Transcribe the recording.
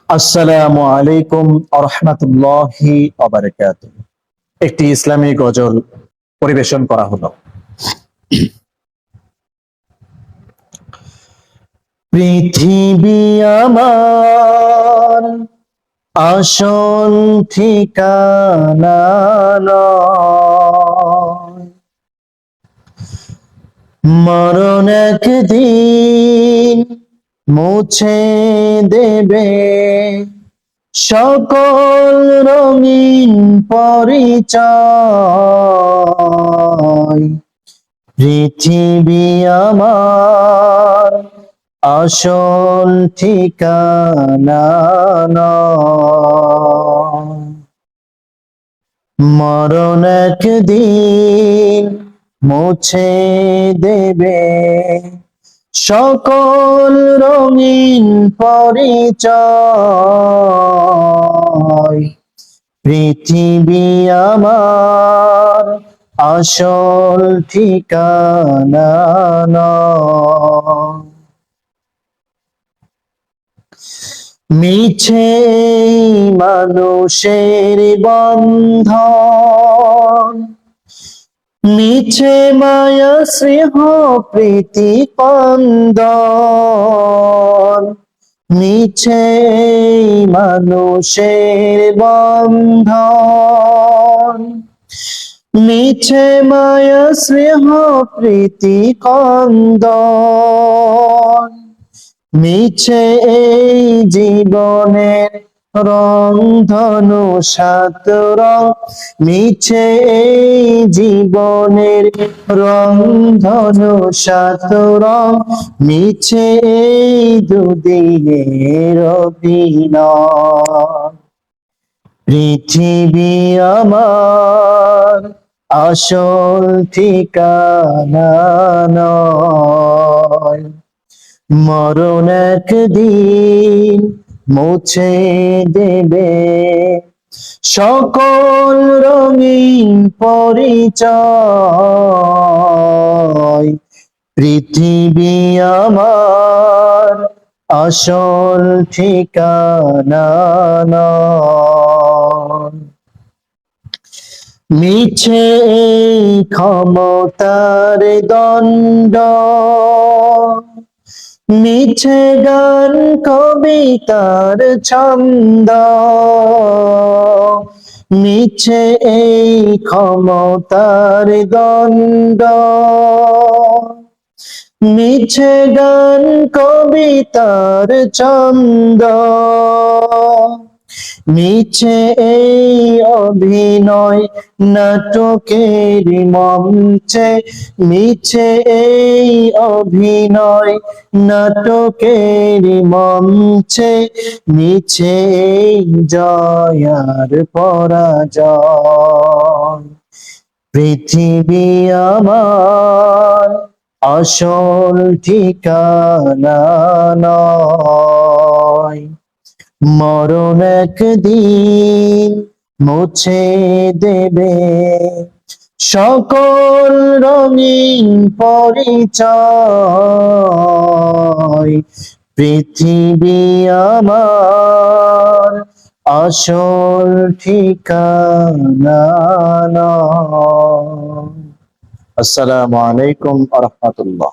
আসসালামু আলাইকুম ওয়া রাহমাতুল্লাহি ওয়া বারাকাতুহু। একটি ইসলামী গজল পরিবেশন করা হলো। পৃথিবী আমার আসল ঠিকানা নয়, মরণ একদিন মুছে দেবে সকল রঙিন পরিচয়। পৃথিবী আমার আসল ঠিকানা নয়, মরণ একদিন মুছে দেবে সকল রঙিন পরিচয়। পৃথিবী আমার আসল ঠিকানা নয়। মিছে মানুষের বন্ধন, মিছে মায়া স্নেহ প্রীতি কন্দন, মিছে মানুষের বন্ধন, মিছে মায়া স্নেহ প্রীতি কন্দন, মিছে এই জীবনের রং ধনু সাত রং, মিছে এই জীবনের রং ধনু সাত রং, মিছে এই দুদিনের অভিনয়। পৃথিবী আমার আসল ঠিকানা নয়, মরণ একদিন মুছে দেবে সকল রঙিন পরিচয়। পৃথিবী আমার আসল ঠিকানা নয়। মিছে এই ক্ষমতার দণ্ড, মিছে গান কবিতার ছন্দ, মিছে এই ক্ষমতার দণ্ড, মিছে গান কবিতার ছন্দ, মিছে এই অভিনয় নাটকের মঞ্চে, মিছে এই অভিনয় নাটকের মঞ্চে, মিছে এই জয় আর পরাজয়। পৃথিবী আমার আসল ঠিকানা নয়, মরণ একদিন মুছে দেবে সকল রঙিন পরিচয়। পৃথিবী আমার আসল ঠিকানা নয়। আসসালামু আলাইকুম ওয়া রাহমাতুল্লাহ।